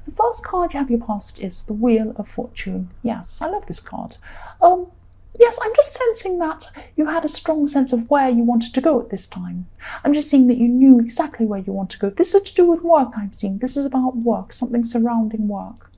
The first card you have your past is the Wheel of Fortune. Yes, I love this card. Yes, I'm just sensing that you had a strong sense of where you wanted to go at this time. I'm just seeing that you knew exactly where you want to go. This is to do with work, I'm seeing. This is about work, something surrounding work.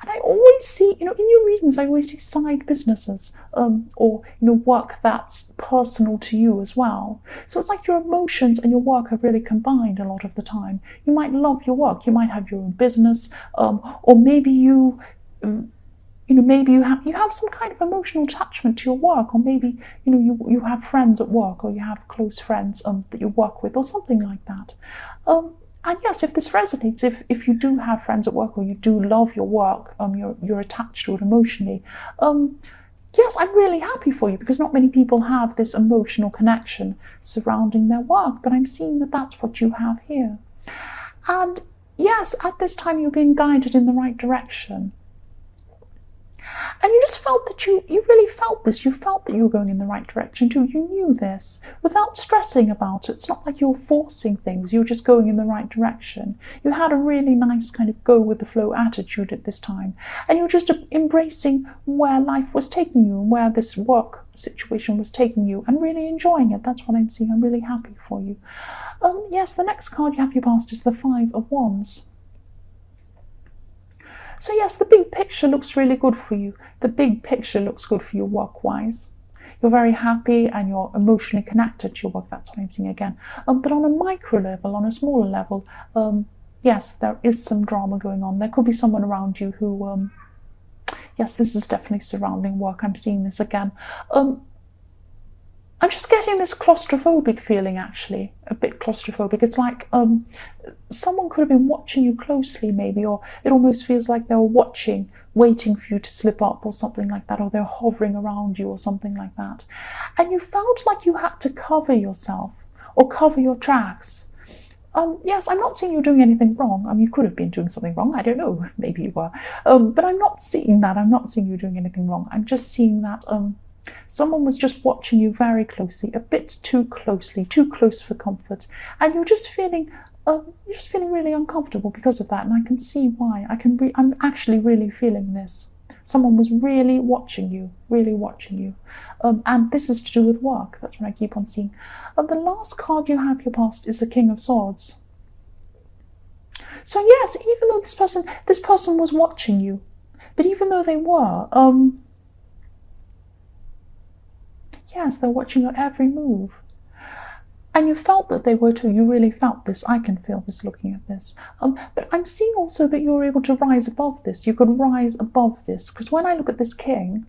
And I always see, in your readings, I always see side businesses or, work that's personal to you as well. So it's like your emotions and your work are really combined a lot of the time. You might love your work. You might have your own business, or maybe maybe you have some kind of emotional attachment to your work, or maybe you have friends at work, or you have close friends that you work with, or something like that. And yes, if this resonates, if you do have friends at work, or you do love your work, you're attached to it emotionally, yes, I'm really happy for you, because not many people have this emotional connection surrounding their work, but I'm seeing that that's what you have here. And yes, at this time you're being guided in the right direction. And you just felt that you really felt this. You felt that you were going in the right direction too. You knew this without stressing about it. It's not like you're forcing things. You're just going in the right direction. You had a really nice kind of go with the flow attitude at this time. And you're just embracing where life was taking you and where this work situation was taking you and really enjoying it. That's what I'm seeing. I'm really happy for you. Yes, the next card you have your past is the Five of Wands. So yes, the big picture looks really good for you. The big picture looks good for you work-wise. You're very happy and you're emotionally connected to your work. That's what I'm seeing again. But on a micro level, on a smaller level, yes, there is some drama going on. There could be someone around you who, yes, this is definitely surrounding work. I'm seeing this again. I'm just getting this claustrophobic feeling, actually, a bit claustrophobic. It's like someone could have been watching you closely, maybe, or it almost feels like they were watching, waiting for you to slip up or something like that, or they're hovering around you or something like that. And you felt like you had to cover yourself or cover your tracks. Yes, I'm not saying you're doing anything wrong. You could have been doing something wrong. I don't know. Maybe you were. But I'm not seeing that. I'm not seeing you doing anything wrong. I'm just seeing that someone was just watching you very closely, a bit too closely, too close for comfort, and you're just feeling really uncomfortable because of that. And I can see why. I'm actually really feeling this. Someone was really watching you, and this is to do with work. That's what I keep on seeing. The last card you have your past is the King of Swords. So yes, even though this person was watching you, but even though they were, yes, they're watching your every move. And you felt that they were too. You really felt this. I can feel this looking at this. But I'm seeing also that you're able to rise above this. You could rise above this. Because when I look at this king,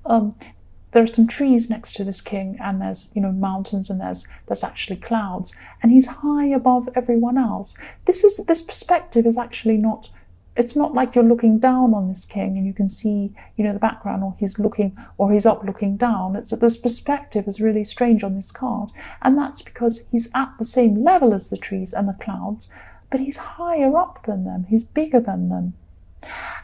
there are some trees next to this king, and there's mountains, and there's actually clouds. And he's high above everyone else. This perspective is actually not. It's not like you're looking down on this king and you can see, the background, or he's up looking down. It's that this perspective is really strange on this card. And that's because he's at the same level as the trees and the clouds, but he's higher up than them. He's bigger than them.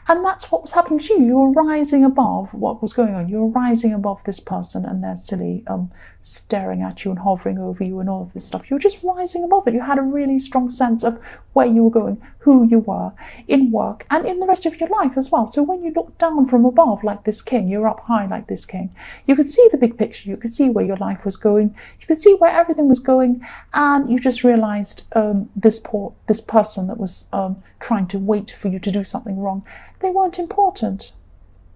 And that's what was happening to you. You were rising above what was going on. You were rising above this person and their silly staring at you and hovering over you and all of this stuff. You were just rising above it. You had a really strong sense of where you were going, who you were in work and in the rest of your life as well. So when you looked down from above like this king, you're up high like this king, you could see the big picture. You could see where your life was going. You could see where everything was going. And you just realized this person that was trying to wait for you to do something wrong, they weren't important.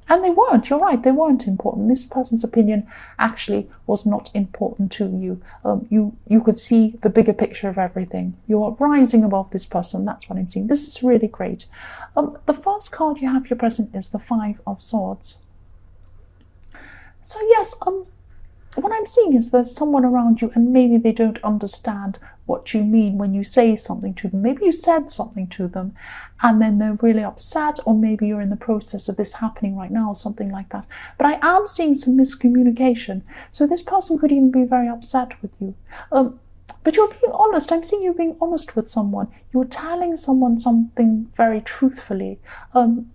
And they weren't, you're right, they weren't important. This person's opinion actually was not important to you. You could see the bigger picture of everything. You are rising above this person, that's what I'm seeing. This is really great. The first card you have your present is the Five of Swords. So yes, what I'm seeing is there's someone around you and maybe they don't understand what you mean when you say something to them. Maybe you said something to them and then they're really upset, or maybe you're in the process of this happening right now or something like that. But I am seeing some miscommunication. So this person could even be very upset with you. But you're being honest. I'm seeing you being honest with someone. You're telling someone something very truthfully. And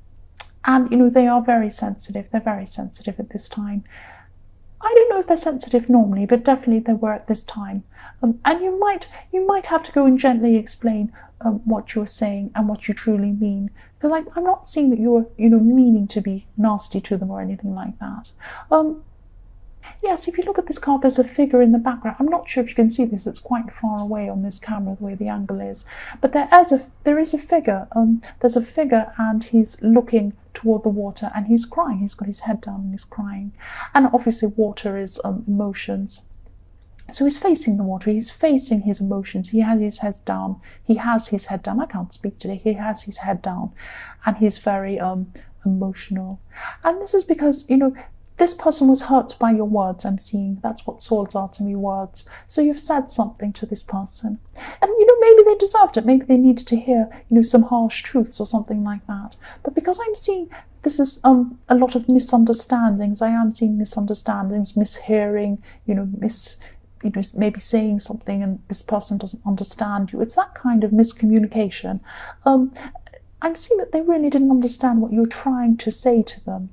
they are very sensitive. They're very sensitive at this time. I don't know if they're sensitive normally, but definitely they were at this time. And you might have to go and gently explain what you're saying and what you truly mean, because I'm not seeing that you're meaning to be nasty to them or anything like that. Yes, if you look at this card, there's a figure in the background. I'm not sure if you can see this. It's quite far away on this camera, the way the angle is. But there is a figure. There's a figure, and he's looking toward the water, and he's crying. He's got his head down and he's crying. And obviously water is emotions. So he's facing the water. He's facing his emotions. He has his head down. He has his head down. I can't speak today. He has his head down, and he's very emotional. And this is because, this person was hurt by your words, I'm seeing. That's what swords are to me, words. So you've said something to this person. And, maybe they deserved it. Maybe they needed to hear, some harsh truths or something like that. But because I'm seeing this is a lot of misunderstandings, I am seeing misunderstandings, mishearing, maybe saying something and this person doesn't understand you. It's that kind of miscommunication. I'm seeing that they really didn't understand what you're trying to say to them,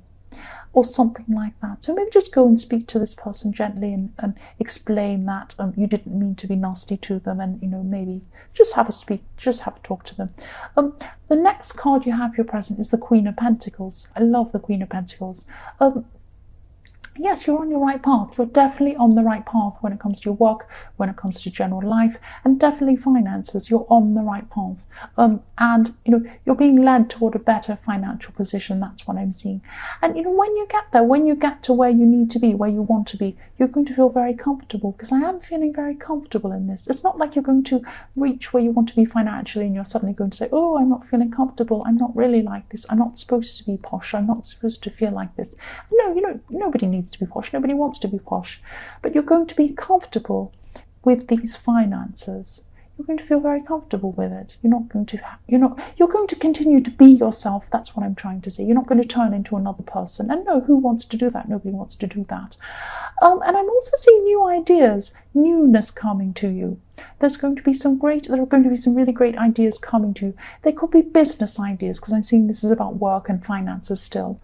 or something like that. So maybe just go and speak to this person gently and explain that you didn't mean to be nasty to them, and maybe just have a talk to them. The next card you have your present is the Queen of Pentacles. I love the Queen of Pentacles. Yes, you're on your right path. You're definitely on the right path when it comes to your work, when it comes to general life, and definitely finances. You're on the right path. And you're being led toward a better financial position. That's what I'm seeing. And when you get there, when you get to where you need to be, where you want to be, you're going to feel very comfortable, because I am feeling very comfortable in this. It's not like you're going to reach where you want to be financially and you're suddenly going to say, oh, I'm not feeling comfortable. I'm not really like this. I'm not supposed to be posh. I'm not supposed to feel like this. No, nobody needs to be posh. Nobody wants to be posh. But you're going to be comfortable with these finances. You're going to feel very comfortable with it. You're going to continue to be yourself. That's what I'm trying to say. You're not going to turn into another person. And no, who wants to do that? Nobody wants to do that. And I'm also seeing new ideas, newness coming to you. There are going to be some really great ideas coming to you. They could be business ideas, because I'm seeing this is about work and finances still.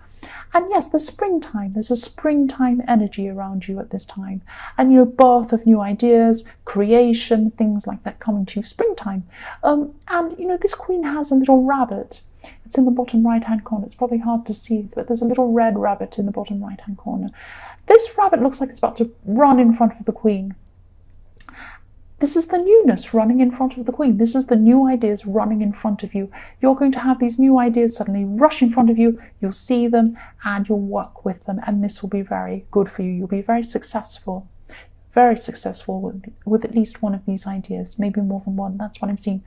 And yes, there's springtime. There's a springtime energy around you at this time. And birth of new ideas, creation, things like that coming to you, springtime. And this queen has a little rabbit. It's in the bottom right-hand corner. It's probably hard to see, but there's a little red rabbit in the bottom right-hand corner. This rabbit looks like it's about to run in front of the queen. This is the newness running in front of the queen. This is the new ideas running in front of you. You're going to have these new ideas suddenly rush in front of you. You'll see them and you'll work with them. And this will be very good for you. You'll be very successful with at least one of these ideas, maybe more than one. That's what I'm seeing.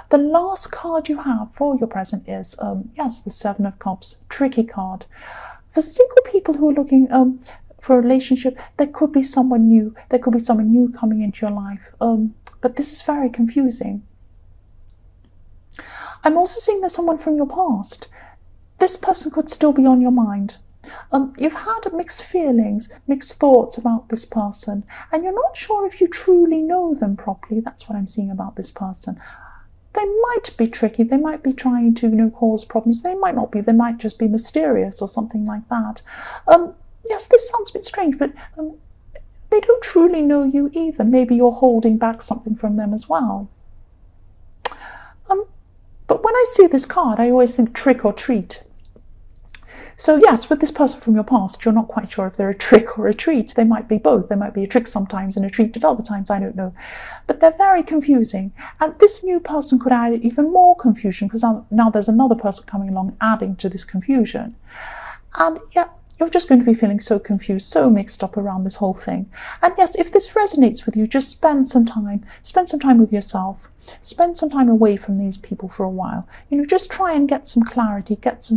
The last card you have for your present is, the Seven of Cups, tricky card. For single people who are looking for a relationship, there could be someone new. There could be someone new coming into your life. But this is very confusing. I'm also seeing there's someone from your past. This person could still be on your mind. You've had mixed feelings, mixed thoughts about this person, and you're not sure if you truly know them properly. That's what I'm seeing about this person. They might be tricky. They might be trying to, cause problems. They might not be. They might just be mysterious or something like that. Yes, this sounds a bit strange, but they don't truly know you either. Maybe you're holding back something from them as well. But when I see this card, I always think trick or treat. So yes, with this person from your past, you're not quite sure if they're a trick or a treat. They might be both. They might be a trick sometimes and a treat at other times, I don't know. But they're very confusing. And this new person could add even more confusion, because now there's another person coming along adding to this confusion. And yeah, you're just going to be feeling so confused, so mixed up around this whole thing. And yes, if this resonates with you, just spend some time with yourself. Spend some time away from these people for a while. Just try and get some clarity, get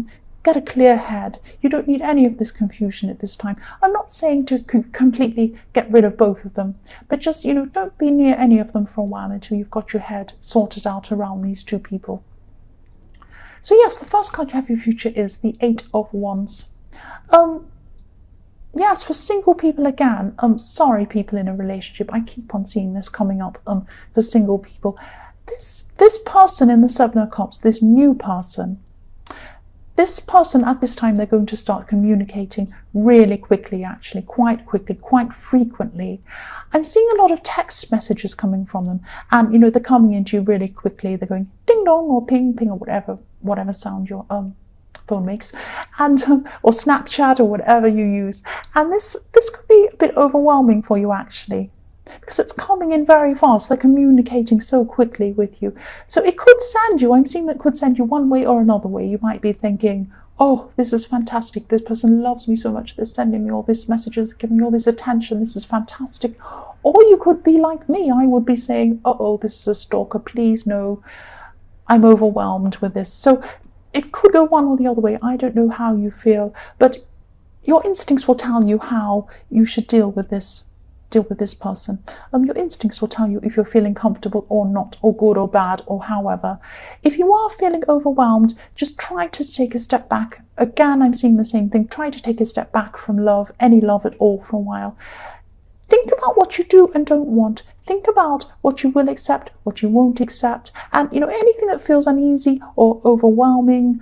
a clear head. You don't need any of this confusion at this time. I'm not saying to completely get rid of both of them, but just, don't be near any of them for a while until you've got your head sorted out around these two people. So yes, the first card you have for your future is the Eight of Wands. Yes, for single people again, sorry people in a relationship, I keep on seeing this coming up for single people. This person in the Seven of Cups, this new person, this person at this time, they're going to start communicating really quickly, actually, quite quickly, quite frequently. I'm seeing a lot of text messages coming from them, and you know, they're coming into you really quickly. They're going ding dong or ping ping or whatever sound your phone makes, and or Snapchat or whatever you use. And this could be a bit overwhelming for you, actually, because it's coming in very fast. They're communicating so quickly with you. So it could send you, I'm seeing that could send you one way or another way. You might be thinking, oh, this is fantastic. This person loves me so much. They're sending me all these messages, giving me all this attention. This is fantastic. Or you could be like me. I would be saying, uh-oh, this is a stalker. Please, no, I'm overwhelmed with this. So it could go one or the other way. I don't know how you feel, but your instincts will tell you how you should deal with this person. Your instincts will tell you if you're feeling comfortable or not, or good or bad, or however. If you are feeling overwhelmed, just try to take a step back. Again, I'm seeing the same thing. Try to take a step back from love, any love at all, for a while. Think about what you do and don't want. Think about what you will accept, what you won't accept, and you know, anything that feels uneasy or overwhelming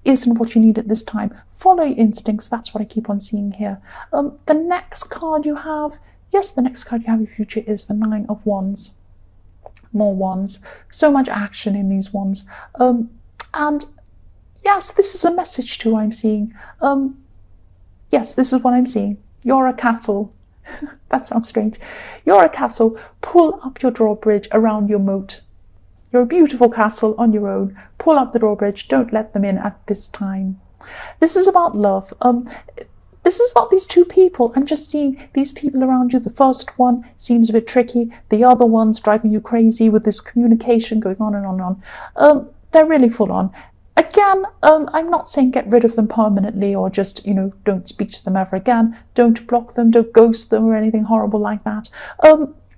isn't what you need at this time. Follow your instincts. That's what I keep on seeing here. The next card you have, yes, the next card you have in your future is the Nine of Wands. More wands. So much action in these wands. And yes, this is a message too, I'm seeing. Yes, this is what I'm seeing. You're a castle. That sounds strange. You're a castle. Pull up your drawbridge around your moat. You're a beautiful castle on your own. Pull up the drawbridge. Don't let them in at this time. This is about love. This is about these two people. I'm just seeing these people around you. The first one seems a bit tricky. The other one's driving you crazy with this communication going on and on and on. They're really full on. Again, I'm not saying get rid of them permanently or just, you know, don't speak to them ever again. Don't block them, don't ghost them or anything horrible like that.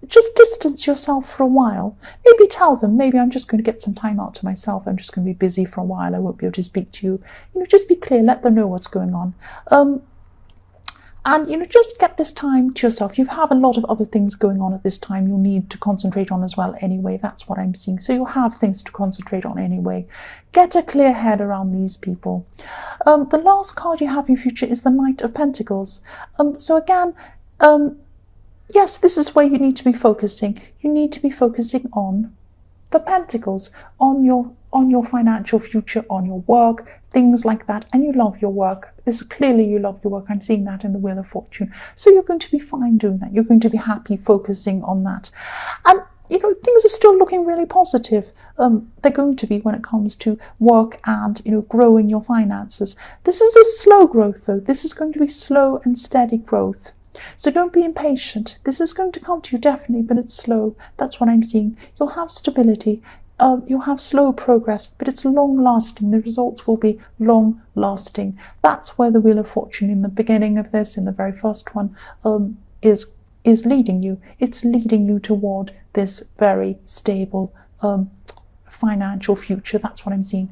Just distance yourself for a while. Maybe tell them, maybe I'm just going to get some time out to myself. I'm just going to be busy for a while. I won't be able to speak to you. You know, just be clear. Let them know what's going on. And, you know, just get this time to yourself. You have a lot of other things going on at this time you'll need to concentrate on as well anyway. That's what I'm seeing. So you'll have things to concentrate on anyway. Get a clear head around these people. The last card you have in your future is the Knight of Pentacles. So again, yes, this is where you need to be focusing. You need to be focusing on the Pentacles, on your financial future, on your work, things like that. And you love your work. This clearly you love your work. I'm seeing that in the Wheel of Fortune. So you're going to be fine doing that. You're going to be happy focusing on that. And you know, things are still looking really positive. They're going to be when it comes to work and, you know, growing your finances. This is a slow growth though. This is going to be slow and steady growth. So don't be impatient. This is going to come to you definitely, but it's slow. That's what I'm seeing. You'll have stability. You'll have slow progress, but it's long-lasting. The results will be long-lasting. That's where the Wheel of Fortune in the beginning of this, in the very first one, is leading you. It's leading you toward this very stable financial future. That's what I'm seeing.